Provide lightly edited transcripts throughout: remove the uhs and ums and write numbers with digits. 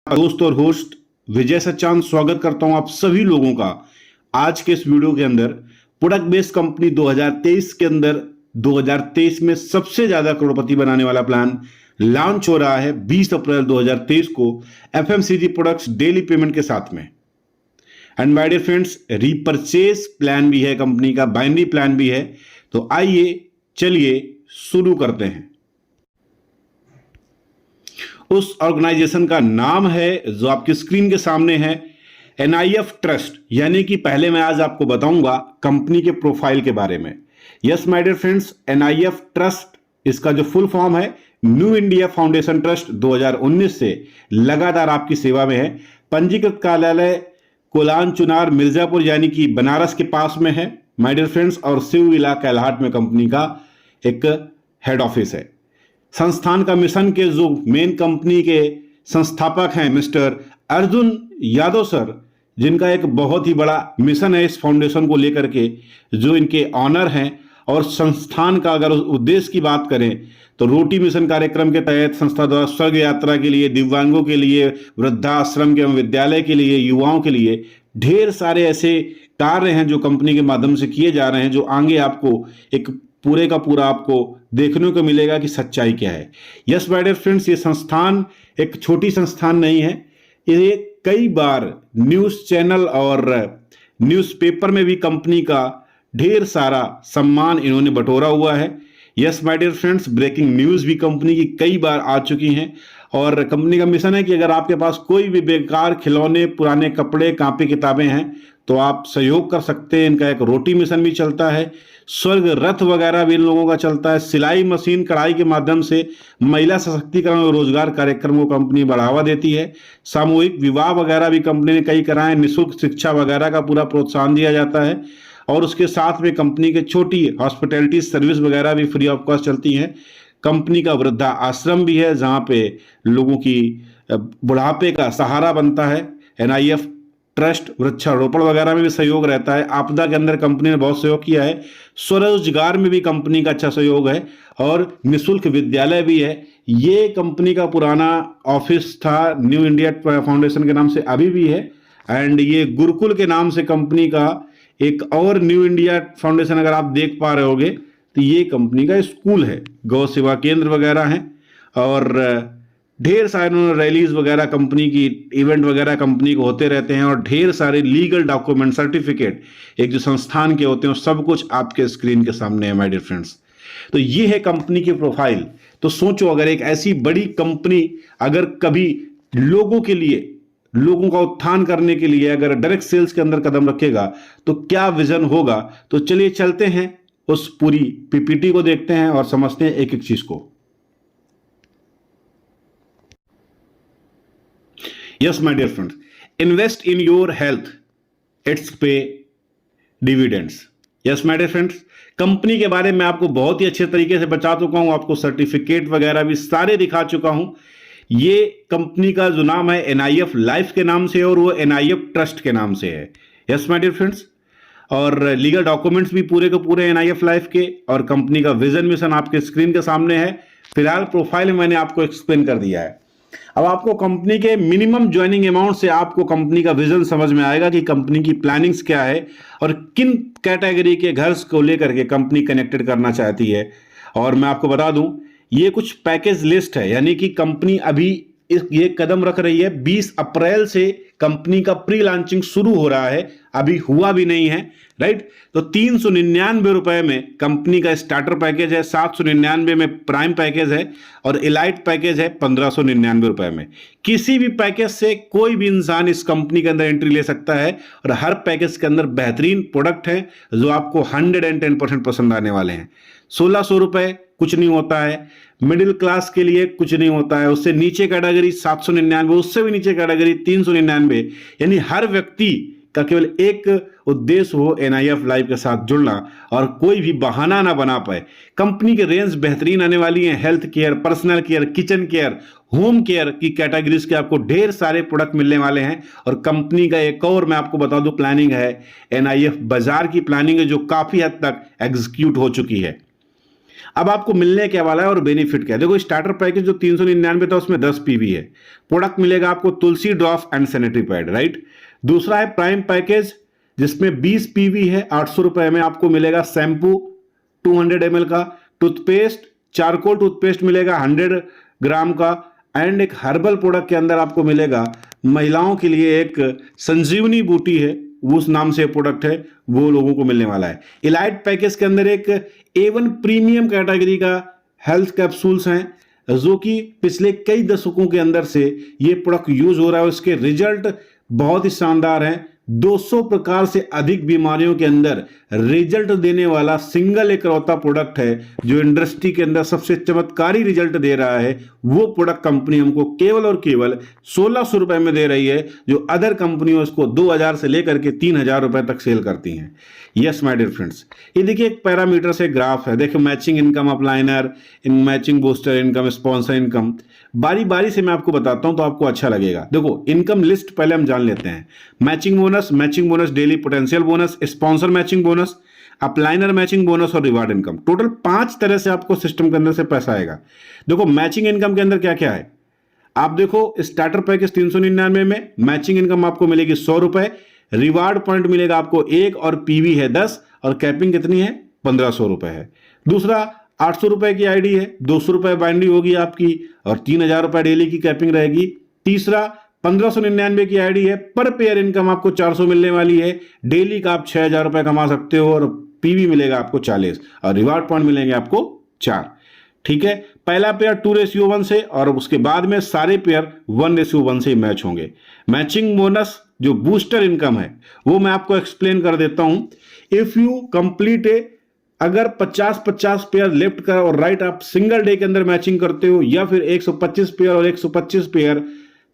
दोस्त और होस्ट विजय सच्चान स्वागत करता हूं आप सभी लोगों का आज के इस वीडियो के अंदर। प्रोडक्ट बेस्ड कंपनी 2023 के अंदर 2023 में सबसे ज्यादा करोड़पति बनाने वाला प्लान लॉन्च हो रहा है 20 अप्रैल 2023 को एफएमसीजी प्रोडक्ट्स डेली पेमेंट के साथ में। And my dear friends, repurchase plan भी है कंपनी का, बाइनरी प्लान भी है। तो आइए चलिए शुरू करते हैं। उस ऑर्गेनाइजेशन का नाम है जो आपकी स्क्रीन के सामने है, NIF ट्रस्ट। यानी कि पहले मैं आज आपको बताऊंगा कंपनी के प्रोफाइल के बारे में। Yes my dear friends, NIF trust इसका जो फुल फॉर्म है न्यू इंडिया फाउंडेशन ट्रस्ट 2019 से लगातार आपकी सेवा में है। पंजीकृत कार्यालय कोलान चुनार मिर्जापुर यानी कि बनारस के पास में है माय डियर फ्रेंड्स, और शिवविला कैलाहट में कंपनी का एक हेड ऑफिस है। संस्थान का मिशन के जो मेन कंपनी के संस्थापक हैं मिस्टर अर्जुन यादव सर, जिनका एक बहुत ही बड़ा मिशन है इस फाउंडेशन को लेकर के, जो इनके ऑनर हैं। और संस्थान का अगर उद्देश्य की बात करें तो रोटी मिशन कार्यक्रम के तहत संस्था द्वारा स्वर्ग यात्रा के लिए, दिव्यांगों के लिए, वृद्धाश्रम एवं विद्यालय के लिए, युवाओं के लिए ढेर सारे ऐसे कार्य हैं जो कंपनी के माध्यम से किए जा रहे हैं, जो आगे आपको एक पूरे का पूरा आपको देखने को मिलेगा कि सच्चाई क्या है। यस माय डियर फ्रेंड्स, ये संस्थान एक छोटी संस्थान नहीं है। ये कई बार न्यूज़ चैनल और न्यूज़पेपर में भी कंपनी का ढेर सारा सम्मान इन्होंने बटोरा हुआ है। Yes my dear friends, breaking news भी कंपनी की कई बार आ चुकी हैं। और कंपनी का मिशन है कि अगर आपके पास कोई भी बेकार खिलौने, पुराने कपड़े, कापी किताबें हैं तो आप सहयोग कर सकते हैं। इनका एक रोटी मिशन भी चलता है, स्वर्ग रथ वगैरह भी इन लोगों का चलता है। सिलाई मशीन, कढ़ाई के माध्यम से महिला सशक्तिकरण और रोजगार कार्यक्रम को कंपनी बढ़ावा देती है। सामूहिक विवाह वगैरह भी कंपनी ने कई कराए। निःशुल्क शिक्षा वगैरह का पूरा प्रोत्साहन दिया जाता है। और उसके साथ में कंपनी के छोटी हॉस्पिटैलिटी सर्विस वगैरह भी फ्री ऑफ कॉस्ट चलती हैं। कंपनी का वृद्धा आश्रम भी है जहाँ पे लोगों की बुढ़ापे का सहारा बनता है। NIF ट्रस्ट वृक्षारोपण वगैरह में भी सहयोग रहता है। आपदा के अंदर कंपनी ने बहुत सहयोग किया है। स्वरोजगार में भी कंपनी का अच्छा सहयोग है और निःशुल्क विद्यालय भी है। ये कंपनी का पुराना ऑफिस था, न्यू इंडिया फाउंडेशन के नाम से अभी भी है। एंड ये गुरुकुल के नाम से कंपनी का एक और न्यू इंडिया फाउंडेशन अगर आप देख पा रहे होगे तो ये कंपनी का स्कूल है। गौ सेवा केंद्र वगैरह हैं और ढेर सारे रैलीज वगैरह कंपनी की, इवेंट वगैरह कंपनी को होते रहते हैं। और ढेर सारे लीगल डॉक्यूमेंट, सर्टिफिकेट एक जो संस्थान के होते हैं सब कुछ आपके स्क्रीन के सामने है माय डियर फ्रेंड्स। तो ये है कंपनी की प्रोफाइल। तो सोचो, अगर एक ऐसी बड़ी कंपनी अगर कभी लोगों के लिए, लोगों का उत्थान करने के लिए अगर डायरेक्ट सेल्स के अंदर कदम रखेगा तो क्या विजन होगा। तो चलिए चलते हैं उस पूरी PPT को देखते हैं और समझते हैं एक एक चीज को। Yes my dear friends, invest in your health, it's pay dividends. Yes my dear friends, company के बारे में आपको बहुत ही अच्छे तरीके से बता चुका हूं, आपको सर्टिफिकेट वगैरह भी सारे दिखा चुका हूं। ये कंपनी का जो नाम है NIF लाइफ के नाम से है और वो NIF ट्रस्ट के नाम से है। यस माय डियर फ्रेंड्स, और लीगल डॉक्यूमेंट्स भी पूरे के पूरे NIF लाइफ के, और कंपनी का विजन मिशन आपके स्क्रीन के सामने है। फिलहाल प्रोफाइल में मैंने आपको एक्सप्लेन कर दिया है। अब आपको कंपनी के मिनिमम ज्वाइनिंग अमाउंट से आपको कंपनी का विजन समझ में आएगा कि कंपनी की प्लानिंग्स क्या है और किन कैटेगरी के घर को लेकर के कंपनी कनेक्टेड करना चाहती है। और मैं आपको बता दूं, ये कुछ पैकेज लिस्ट है, यानी कि कंपनी अभी ये कदम रख रही है 20 अप्रैल से कंपनी का प्री लॉन्चिंग शुरू हो रहा है, अभी हुआ भी नहीं है, राइट। तो 399 रुपए में कंपनी का स्टार्टर पैकेज है, 799 में प्राइम पैकेज है और इलाइट पैकेज है 1599 रुपए में। किसी भी पैकेज से कोई भी इंसान इस कंपनी के अंदर एंट्री ले सकता है और हर पैकेज के अंदर बेहतरीन प्रोडक्ट है जो आपको 110% पसंद आने वाले हैं। 1600 रुपए कुछ नहीं होता है, मिडिल क्लास के लिए कुछ नहीं होता है। उससे नीचे कैटेगरी 799, उससे भी नीचे कैटेगरी 399। यानी हर व्यक्ति का केवल एक उद्देश्य हो NIF लाइफ के साथ जुड़ना और कोई भी बहाना ना बना पाए। कंपनी के रेंज बेहतरीन आने वाली हैं। Health care, personal care, kitchen care, home care की कैटेगरीज के आपको ढेर सारे प्रोडक्ट मिलने वाले हैं। और कंपनी का एक और मैं आपको बता दूं प्लानिंग है, NIF बाजार की प्लानिंग है जो काफी हद तक एग्जीक्यूट हो चुकी है। अब आपको मिलने क्या वाला है और बेनिफिट क्या है? देखो, स्टार्टर पैकेज जो 399 था उसमें 10 पीवी है। प्रोडक्ट मिलेगा आपको Tulsi drop and sanitary pad, right. दूसरा है प्राइम पैकेज जिसमें 20 पीवी है, 800 रुपए में आपको मिलेगा शैम्पू 200 ml का, टूथपेस्ट चारकोल टूथपेस्ट मिलेगा 100 ग्राम का, एंड एक हर्बल प्रोडक्ट के अंदर आपको मिलेगा महिलाओं के लिए एक संजीवनी बूटी है, उस नाम से प्रोडक्ट है, वो लोगों को मिलने वाला है। इलाइट पैकेज के अंदर एक A1 प्रीमियम कैटेगरी का हेल्थ कैप्सूल्स हैं जो कि पिछले कई दशकों के अंदर से ये प्रोडक्ट यूज हो रहा है, उसके रिजल्ट बहुत ही शानदार हैं। 200 प्रकार से अधिक बीमारियों के अंदर रिजल्ट देने वाला सिंगल एकलौता प्रोडक्ट है जो इंडस्ट्री के अंदर सबसे चमत्कारी रिजल्ट दे रहा है। वो प्रोडक्ट कंपनी हमको केवल और केवल 1600 रुपए में दे रही है, जो अदर कंपनियों इसको 2000 से लेकर के 3000 रुपए तक सेल करती हैं। यस माय डियर फ्रेंड्स, ये देखिए एक पैरामीटर से ग्राफ है, देखिए matching income, upliner in matching booster income, sponsor income. बारी बारी से मैं आपको बताता हूं तो आपको अच्छा लगेगा। देखो, इनकम लिस्ट पहले हम जान लेते हैं। Matching bonus, daily potential bonus, sponsor matching bonus, upliner matching bonus और रिवार्ड इनकम। टोटल 5 तरह से आपको सिस्टम के अंदर से पैसा आएगा। देखो, मैचिंग इनकम के अंदर क्या क्या है, आप देखो स्टार्टर पैकेज 399 में मैचिंग इनकम आपको मिलेगी 100 रुपए, रिवार्ड पॉइंट मिलेगा आपको 1 और पीवी है 10 और कैपिंग कितनी है 1500 रुपए है। दूसरा 800 रुपए की आईडी है, 200 रुपए बाइंडिंग होगी आपकी और 3000 रुपए डेली की कैपिंग रहेगी। तीसरा 1599 की आईडी है, पर पेयर इनकम आपको 400 मिलने वाली है, डेली का आप 6000 रुपए कमा सकते हो और पीवी मिलेगा आपको 40 और रिवार्ड पॉइंट मिलेंगे आपको 4। ठीक है, पहला पेयर 2:1 से और उसके बाद में सारे पेयर 1:1 से मैच होंगे। मैचिंग बोनस जो बूस्टर इनकम है वो मैं आपको एक्सप्लेन कर देता हूं। इफ यू कंप्लीट अगर 50-50 पेयर लेफ्ट का और राइट आप सिंगल डे के अंदर मैचिंग करते हो या फिर 125 पेयर और 125 पेयर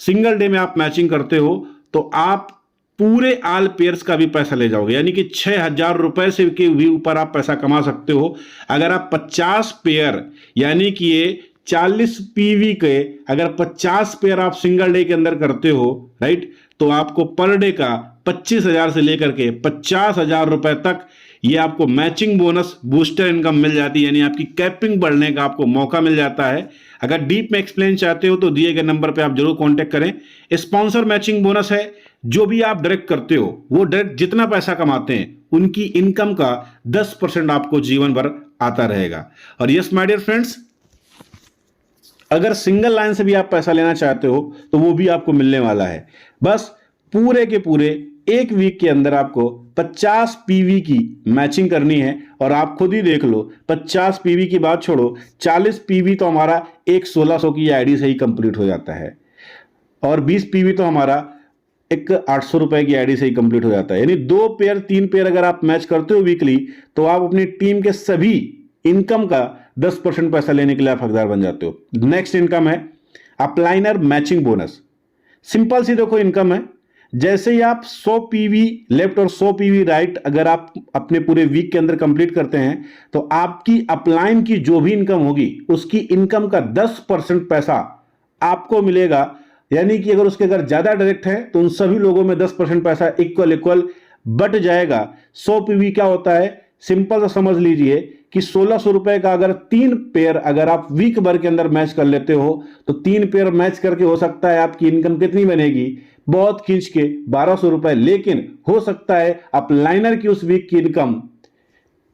सिंगल डे में आप मैचिंग करते हो तो आप पूरे आल पेयर्स का भी पैसा ले जाओगे, यानी कि 6000 रुपए से के भी ऊपर आप पैसा कमा सकते हो। अगर आप 50 पेयर यानी कि ये 40 पीवी के अगर 50 पेयर आप सिंगल डे के अंदर करते हो, राइट, तो आपको पर डे का 25,000 से लेकर के 50,000 रुपए तक ये आपको मैचिंग बोनस बूस्टर इनकम मिल जाती है, यानी आपकी कैपिंग बढ़ने का आपको मौका मिल जाता है। अगर डीप में एक्सप्लेन चाहते हो तो दिए गए नंबर पे आप जरूर कांटेक्ट करें। स्पॉन्सर मैचिंग बोनस है, जो भी आप डायरेक्ट करते हो वो डायरेक्ट जितना पैसा कमाते हैं उनकी इनकम का 10% आपको जीवन भर आता रहेगा। और यस माय डियर फ्रेंड्स, अगर सिंगल लाइन से भी आप पैसा लेना चाहते हो तो वो भी आपको मिलने वाला है। बस पूरे के पूरे एक वीक के अंदर आपको 50 पीवी की मैचिंग करनी है और आप खुद ही देख लो, 50 पीवी की बात छोड़ो, 40 पीवी तो हमारा एक 1600 की आईडी से ही कंप्लीट हो जाता है और 20 पीवी तो हमारा एक 800 रुपए की आईडी से ही कंप्लीट हो जाता है। यानी 2 पेयर 3 पेयर अगर आप मैच करते हो वीकली तो आप अपनी टीम के सभी इनकम का 10% पैसा लेने के लिए आप हकदार बन जाते हो। नेक्स्ट इनकम है अपलाइनर मैचिंग बोनस। सिंपल सी देखो इनकम है, जैसे ही आप 100 पीवी लेफ्ट और 100 पीवी राइट अगर आप अपने पूरे वीक के अंदर कंप्लीट करते हैं तो आपकी अपलाइन की जो भी इनकम होगी उसकी इनकम का 10% पैसा आपको मिलेगा। यानी कि अगर उसके अगर ज्यादा डायरेक्ट है तो उन सभी लोगों में 10% पैसा इक्वल बट जाएगा। 100 पीवी क्या होता है, सिंपल सा समझ लीजिए कि 1600 रुपए का अगर 3 पेयर अगर आप वीक भर के अंदर मैच कर लेते हो तो 3 पेयर मैच करके हो सकता है आपकी इनकम कितनी बनेगी, बहुत खींच के 1200 रुपए, लेकिन हो सकता है अपलाइनर की उस वीक की इनकम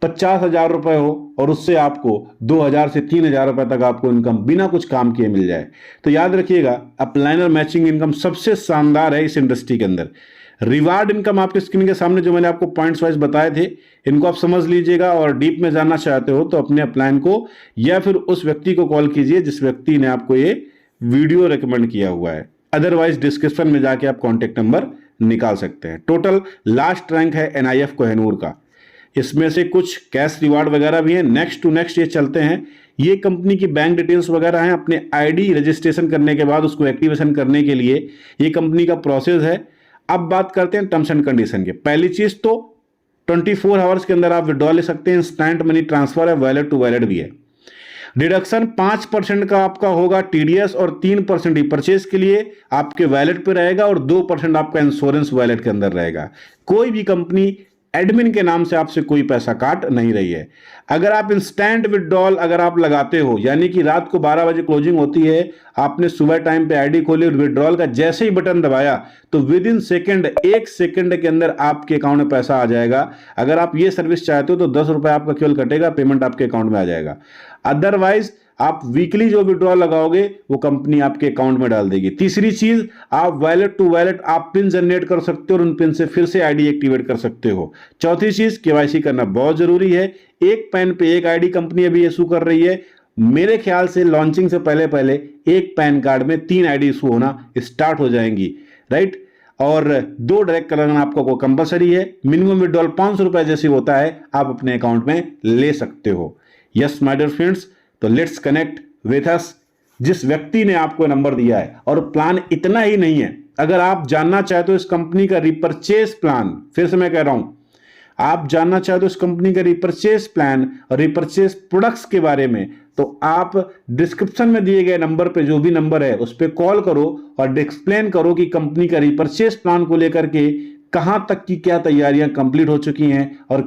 50,000 रुपए हो और उससे आपको 2,000 से 3,000 रुपए तक आपको इनकम बिना कुछ काम किए मिल जाए। तो याद रखिएगा अपलाइनर मैचिंग इनकम सबसे शानदार है इस इंडस्ट्री के अंदर। रिवार्ड इनकम आपके स्क्रीन के सामने जो मैंने आपको पॉइंट्स वाइज बताए थे इनको आप समझ लीजिएगा और डीप में जानना चाहते हो तो अपने अपलाइन को या फिर उस व्यक्ति को कॉल कीजिए जिस व्यक्ति ने आपको ये वीडियो रेकमेंड किया हुआ है। अदरवाइज डिस्क्रिप्शन में जाके आप कॉन्टेक्ट नंबर निकाल सकते हैं। टोटल लास्ट रैंक है NIF कोहिनूर का, इसमें से कुछ कैश रिवार्ड वगैरह भी है। नेक्स्ट टू नेक्स्ट ये चलते हैं। ये कंपनी की बैंक डिटेल्स वगैरह हैं, अपने आईडी रजिस्ट्रेशन करने के बाद उसको एक्टिवेशन करने के लिए ये कंपनी का प्रोसेस है। अब बात करते हैं टर्म्स एंड कंडीशन के। पहली चीज तो 24 आवर्स के अंदर आप विड्रॉ ले सकते हैं, इंस्टेंट मनी ट्रांसफर है, वैलेट टू वैलेट भी है। डिडक्शन 5% का आपका होगा TDS और 3% परचेज के लिए आपके वैलेट पे रहेगा और 2% आपका इंश्योरेंस वैलेट के अंदर रहेगा। कोई भी कंपनी एडमिन के नाम से आपसे कोई पैसा काट नहीं रही है। अगर आप इंस्टेंट विड्रॉल अगर आप लगाते हो, यानी कि रात को 12 बजे क्लोजिंग होती है, आपने सुबह टाइम पे आईडी खोली और विड्रॉल का जैसे ही बटन दबाया तो विद इन सेकेंड, 1 सेकेंड के अंदर आपके अकाउंट में पैसा आ जाएगा। अगर आप ये सर्विस चाहते हो तो 10 रुपए आपका केवल कटेगा, पेमेंट आपके अकाउंट में आ जाएगा। अदरवाइज आप वीकली जो विड्रॉल लगाओगे वो कंपनी आपके अकाउंट में डाल देगी। तीसरी चीज, आप वॉलेट टू वॉलेट आप पिन जनरेट कर सकते हो और उन पिन से फिर से आईडी एक्टिवेट कर सकते हो। चौथी चीज, केवाईसी करना बहुत जरूरी है। एक पैन पे एक आईडी कंपनी अभी इशू कर रही है। मेरे ख्याल से लॉन्चिंग से पहले पहले एक पैन कार्ड में 3 आईडी इशू होना स्टार्ट हो जाएंगी, राइट। और 2 डायरेक्ट कराना आपको कंपलसरी है। मिनिमम विड्रॉल 500 रुपए जैसे होता है आप अपने अकाउंट में ले सकते हो। यस माय डियर फ्रेंड्स, तो लेट्स कनेक्ट विथ अस। जिस व्यक्ति ने आपको नंबर दिया है, और प्लान इतना ही नहीं है, अगर आप जानना चाहते हो इस कंपनी का रिपर्चेस प्लान, फिर से मैं कह रहा हूं, आप जानना चाहते हो इस कंपनी का रिपर्चेस प्लान और रिपर्चेस प्रोडक्ट्स के बारे में, तो आप डिस्क्रिप्शन में दिए गए नंबर पे, जो भी नंबर है उस पर कॉल करो और एक्सप्लेन करो कि कंपनी का रिपर्चेस प्लान को लेकर के कहां तक की क्या तैयारियां कंप्लीट हो चुकी हैं और